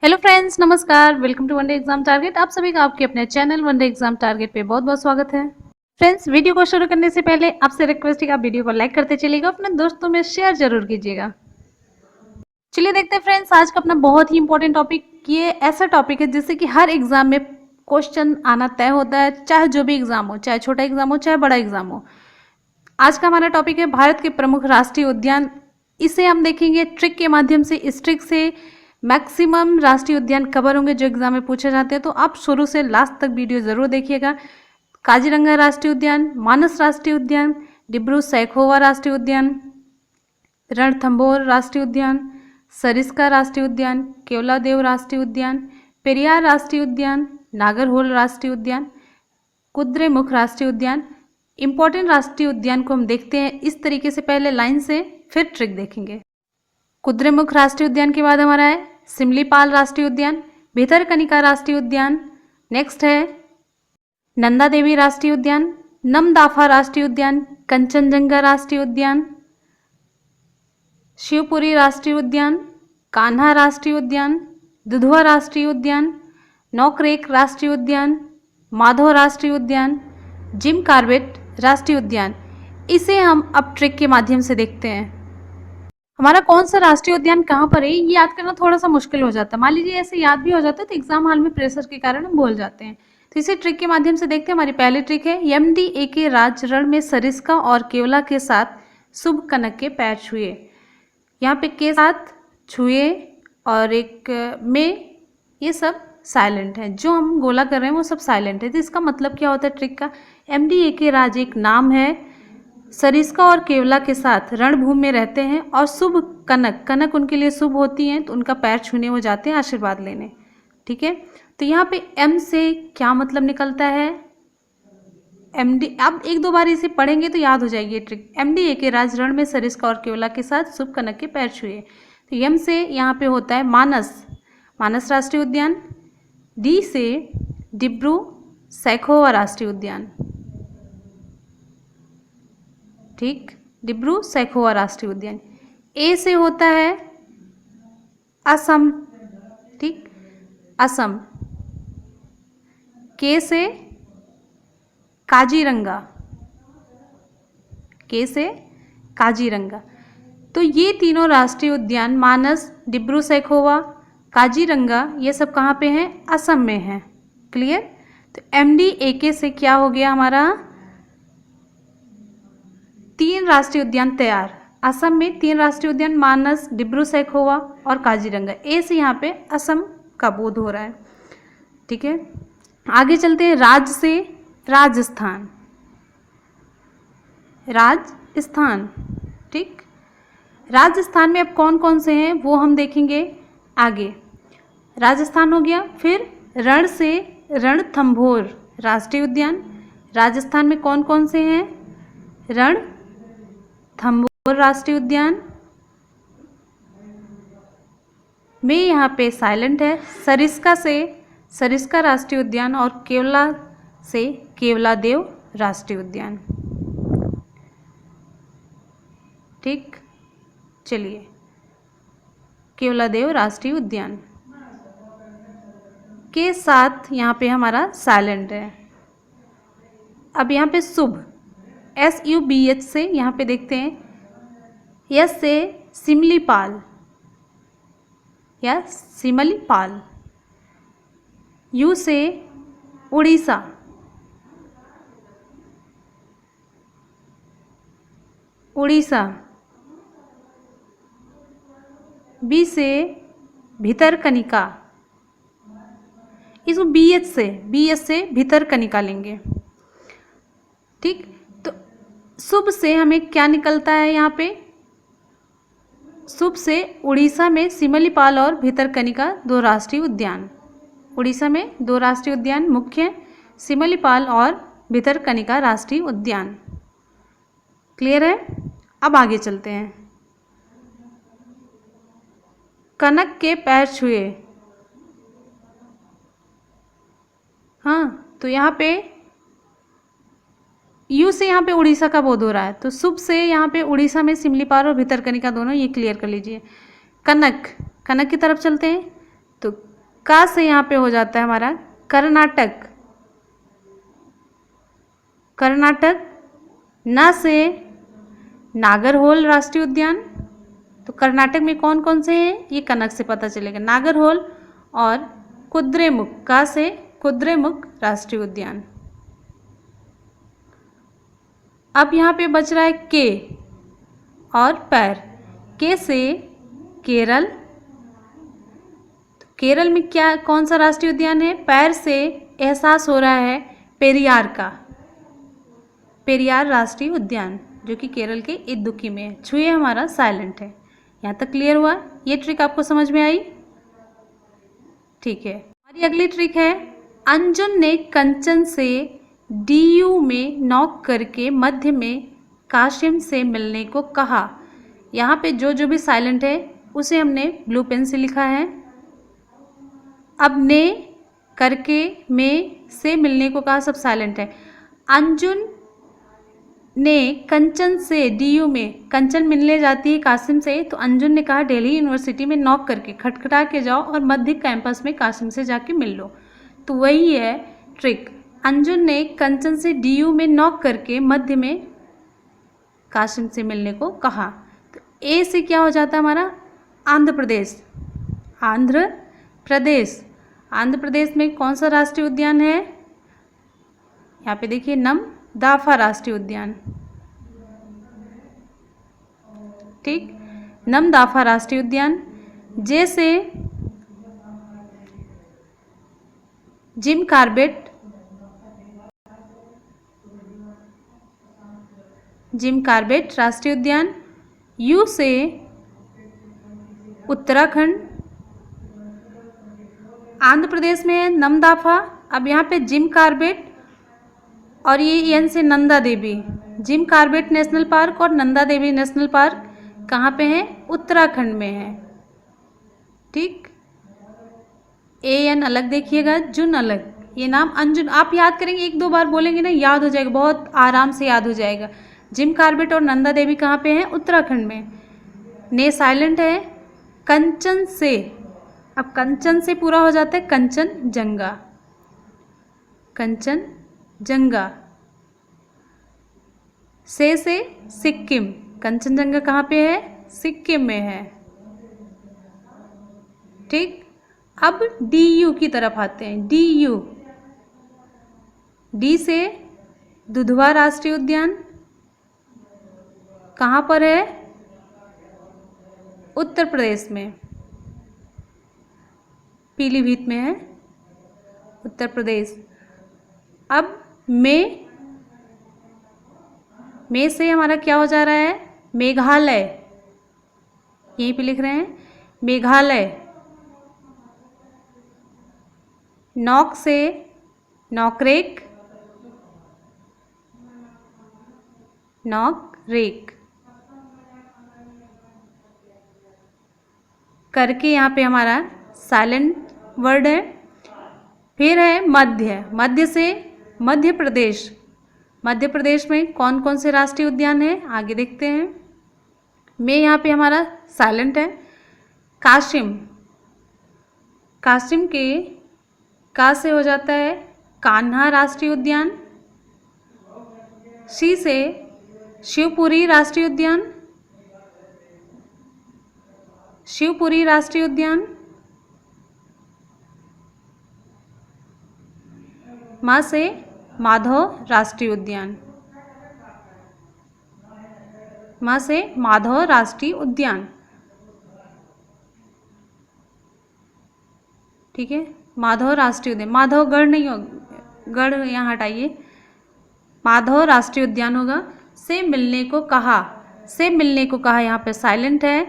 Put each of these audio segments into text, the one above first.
Hello friends, नमस्कार। Welcome to one day exam target. आप सभी का आपके अपने चैनल वनडे एग्जाम टारगेट पे बहुत बहुत स्वागत है। फ्रेंड्स, वीडियो को शुरू करने से पहले आपसे रिक्वेस्ट है कि आप वीडियो को लाइक करते चलिएगा, अपने दोस्तों में शेयर जरूर कीजिएगा। चलिए देखते हैं फ्रेंड्स, आज का अपना बहुत ही इंपॉर्टेंट टॉपिक। ये ऐसा टॉपिक है जिससे कि हर एग्जाम में क्वेश्चन आना तय होता है, चाहे जो भी एग्जाम हो, चाहे छोटा एग्जाम हो चाहे बड़ा एग्जाम हो। आज का हमारा टॉपिक है भारत के प्रमुख राष्ट्रीय उद्यान। इसे हम देखेंगे ट्रिक के माध्यम से। इस ट्रिक से मैक्सिमम राष्ट्रीय उद्यान कवर होंगे जो एग्जाम में पूछे जाते हैं, तो आप शुरू से लास्ट तक वीडियो जरूर देखिएगा। काजीरंगा राष्ट्रीय उद्यान, मानस राष्ट्रीय उद्यान, डिब्रू सैखोवा राष्ट्रीय उद्यान, रणथंभौर राष्ट्रीय उद्यान, सरिस्का राष्ट्रीय उद्यान, केवलादेव राष्ट्रीय उद्यान, पेरियार राष्ट्रीय उद्यान, नागरहोल राष्ट्रीय उद्यान, कुद्रेमुख राष्ट्रीय उद्यान। इंपॉर्टेंट राष्ट्रीय उद्यान को हम देखते हैं इस तरीके से, पहले लाइन से फिर ट्रिक देखेंगे। कुद्रेमुख राष्ट्रीय उद्यान के बाद हमारा है सिमलीपाल राष्ट्रीय उद्यान, भितरकनिका राष्ट्रीय उद्यान, नेक्स्ट है नंदा देवी राष्ट्रीय उद्यान, नमदाफा राष्ट्रीय उद्यान, कंचनजंगा राष्ट्रीय उद्यान, शिवपुरी राष्ट्रीय उद्यान, कान्हा राष्ट्रीय उद्यान, दुधवा राष्ट्रीय उद्यान, नौकरेक राष्ट्रीय उद्यान, माधव राष्ट्रीय उद्यान, जिम कार्बेट राष्ट्रीय उद्यान। इसे हम अब ट्रिक के माध्यम से देखते हैं। हमारा कौन सा राष्ट्रीय उद्यान कहाँ पर है, ये याद करना थोड़ा सा मुश्किल हो जाता है। मान लीजिए ऐसे याद भी हो जाता है तो एग्जाम हॉल में प्रेशर के कारण हम भूल जाते हैं। तो इसे ट्रिक के माध्यम से देखते हैं। हमारी पहली ट्रिक है MDA के राज रण में सरिस्का और केवला के साथ शुभ कनक के पैर छुए। यहाँ पे के साथ छुए और एक में, ये सब साइलेंट है। जो हम गोला कर रहे हैं वो सब साइलेंट है। तो इसका मतलब क्या होता है ट्रिक का? MDA के राज एक नाम है, सरिस्का और केवला के साथ रणभूमि में रहते हैं और शुभ कनक, कनक उनके लिए शुभ होती हैं, तो उनका पैर छूने वो जाते हैं आशीर्वाद लेने। ठीक है, तो यहाँ पे M से क्या मतलब निकलता है? MD, अब एक दो बार इसे पढ़ेंगे तो याद हो जाएगी ये ट्रिक। MDA के राज रण में सरिस्का और केवला के साथ शुभ कनक के पैर छुए। तो M से यहाँ पे होता है मानस, मानस राष्ट्रीय उद्यान। D से डिब्रू सैखोवा राष्ट्रीय उद्यान। ठीक, डिब्रू सैखोवा राष्ट्रीय उद्यान। A से होता है असम, ठीक, असम। K से काजीरंगा, K से काजीरंगा। तो ये तीनों राष्ट्रीय उद्यान मानस, डिब्रू सैखोवा, काजीरंगा, ये सब कहाँ पे हैं? असम में हैं। क्लियर? तो MDAK से क्या हो गया हमारा? 3 राष्ट्रीय उद्यान तैयार। असम में 3 राष्ट्रीय उद्यान, मानस, डिब्रू सैखोवा और काजीरंगा। ए से यहाँ पे असम का बोध हो रहा है। ठीक है, आगे चलते हैं। राज्य से राजस्थान, राजस्थान। ठीक, राजस्थान में अब कौन कौन से हैं वो हम देखेंगे आगे। राजस्थान हो गया। फिर रण से रणथंभौर राष्ट्रीय उद्यान। राजस्थान में कौन कौन से हैं? रणथंभौर राष्ट्रीय उद्यान में यहाँ पे साइलेंट है। सरिस्का से सरिस्का राष्ट्रीय उद्यान और केवला से केवलादेव राष्ट्रीय उद्यान। ठीक, चलिए, केवलादेव राष्ट्रीय उद्यान के साथ यहाँ पे हमारा साइलेंट है। अब यहाँ पे शुभ, SUBH से यहाँ पे देखते हैं। S से सिमलीपाल या सिमलीपाल। U से उड़ीसा, उड़ीसा। B से भितरकनिका, इसको BS से भितरकनिका लेंगे। ठीक, तो शुभ से हमें क्या निकलता है यहाँ पे? शुभ से उड़ीसा में सिमलीपाल और भितरकनिका 2 राष्ट्रीय उद्यान। उड़ीसा में 2 राष्ट्रीय उद्यान मुख्य, सिमलीपाल और भितरकनिका राष्ट्रीय उद्यान। क्लियर है? अब आगे चलते हैं। कनक के पैर छुए। हाँ, तो यहाँ पे यू से यहाँ पे उड़ीसा का बोध हो रहा है, तो शुभ से यहाँ पे उड़ीसा में सिमलीपाल और भितरकनिका दोनों, ये क्लियर कर लीजिए। कनक, कनक की तरफ चलते हैं। तो का से यहाँ पे हो जाता है हमारा कर्नाटक, कर्नाटक। न से नागरहोल राष्ट्रीय उद्यान। तो कर्नाटक में कौन कौन से हैं ये कनक से पता चलेगा, नागरहोल और कुद्रेमुख। का से कुद्रेमुख राष्ट्रीय उद्यान। अब यहाँ पे बच रहा है के और पैर। के से केरल। तो केरल में क्या कौन सा राष्ट्रीय उद्यान है? पैर से एहसास हो रहा है पेरियार का, पेरियार राष्ट्रीय उद्यान जो कि केरल के इदुक्की में है। छुए हमारा साइलेंट है। यहाँ तक क्लियर हुआ? ये ट्रिक आपको समझ में आई? ठीक है। हमारी अगली ट्रिक है, अंजुन ने कंचन से डीयू में नॉक करके मध्य में काशिम से मिलने को कहा। यहाँ पे जो भी साइलेंट है उसे हमने ब्लू पेन से लिखा है। अब ने करके में से मिलने को कहा, सब साइलेंट है। अंजुन ने कंचन से डीयू में, कंचन मिलने जाती है कासिम से, तो अंजुन ने कहा दिल्ली यूनिवर्सिटी में नॉक करके खटखटा के जाओ और मध्य कैंपस में कासिम से जाके मिल लो। तो वही है ट्रिक। अंजुन ने कंचन से डीयू में नॉक करके मध्य में कासिम से मिलने को कहा। तो ए से क्या हो जाता है हमारा? आंध्र प्रदेश। आंध्र प्रदेश। आंध्र प्रदेश में कौन सा राष्ट्रीय उद्यान है? यहाँ पे देखिए नमदाफा राष्ट्रीय उद्यान। ठीक, नमदाफा राष्ट्रीय उद्यान। जे से जिम कार्बेट, जिम कार्बेट राष्ट्रीय उद्यान। यू से उत्तराखंड। आंध्र प्रदेश में है नमदाफा। अब यहाँ पे जिम कार्बेट और ये एन से Nanda Devi. Jim Corbett national park और नंदा देवी नेशनल पार्क कहाँ पे है? उत्तराखंड में है। ठीक, ए एन अलग देखिएगा, जुन अलग। ये नाम अंजुन आप याद करेंगे, एक दो बार बोलेंगे ना याद हो जाएगा, बहुत आराम से याद हो जाएगा। जिम कार्बेट और नंदा देवी कहाँ पे हैं? उत्तराखंड में। ने साइलेंट है। कंचन से, अब कंचन से पूरा हो जाता है कंचनजंगा। कंचनजंगा। से सिक्किम। कंचनजंगा कहाँ पे है? सिक्किम में है। ठीक, अब डी यू की तरफ आते हैं। D you. डी से दुधवा राष्ट्रीय उद्यान कहाँ पर है? उत्तर प्रदेश में, पीलीभीत में है, उत्तर प्रदेश। अब में से हमारा क्या हो जा रहा है? मेघालय। यहीं पे लिख रहे हैं मेघालय। नॉक से नॉकरेक, नॉकरेक। करके यहाँ पे हमारा साइलेंट वर्ड है। फिर है मध्य। मध्य से मध्य प्रदेश। मध्य प्रदेश में कौन कौन से राष्ट्रीय उद्यान हैं आगे देखते हैं। में यहाँ पे हमारा साइलेंट है। काशिम। काशिम के का से हो जाता है कान्हा राष्ट्रीय उद्यान। शी से शिवपुरी राष्ट्रीय उद्यान। शिवपुरी राष्ट्रीय उद्यान। माँ से माधव राष्ट्रीय उद्यान। माँ से माधव राष्ट्रीय उद्यान। ठीक है, माधव राष्ट्रीय उद्यान। माधवगढ़ नहीं होगा, गढ़ यहाँ हटाइए, माधव राष्ट्रीय उद्यान होगा। से मिलने को कहा। से मिलने को कहा यहाँ पे साइलेंट है।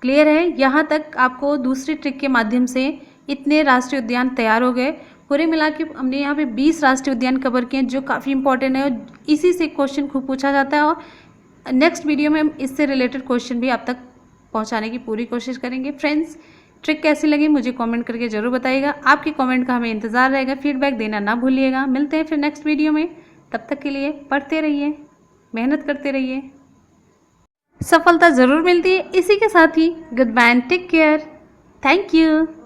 क्लियर है? यहाँ तक आपको दूसरी ट्रिक के माध्यम से इतने राष्ट्रीय उद्यान तैयार हो गए। पूरे मिला के हमने यहाँ पे 20 राष्ट्रीय उद्यान कवर किए हैं जो काफ़ी इंपॉर्टेंट है और इसी से क्वेश्चन खूब पूछा जाता है। और नेक्स्ट वीडियो में हम इससे रिलेटेड क्वेश्चन भी आप तक पहुँचाने की पूरी कोशिश करेंगे। फ्रेंड्स, ट्रिक कैसी लगी मुझे कमेंट करके ज़रूर बताइएगा। आपके कमेंट का हमें इंतज़ार रहेगा। फीडबैक देना ना भूलिएगा। मिलते हैं फिर नेक्स्ट वीडियो में। तब तक के लिए पढ़ते रहिए, मेहनत करते रहिए, सफलता ज़रूर मिलती है। इसी के साथ ही good bye and take care. Thank you.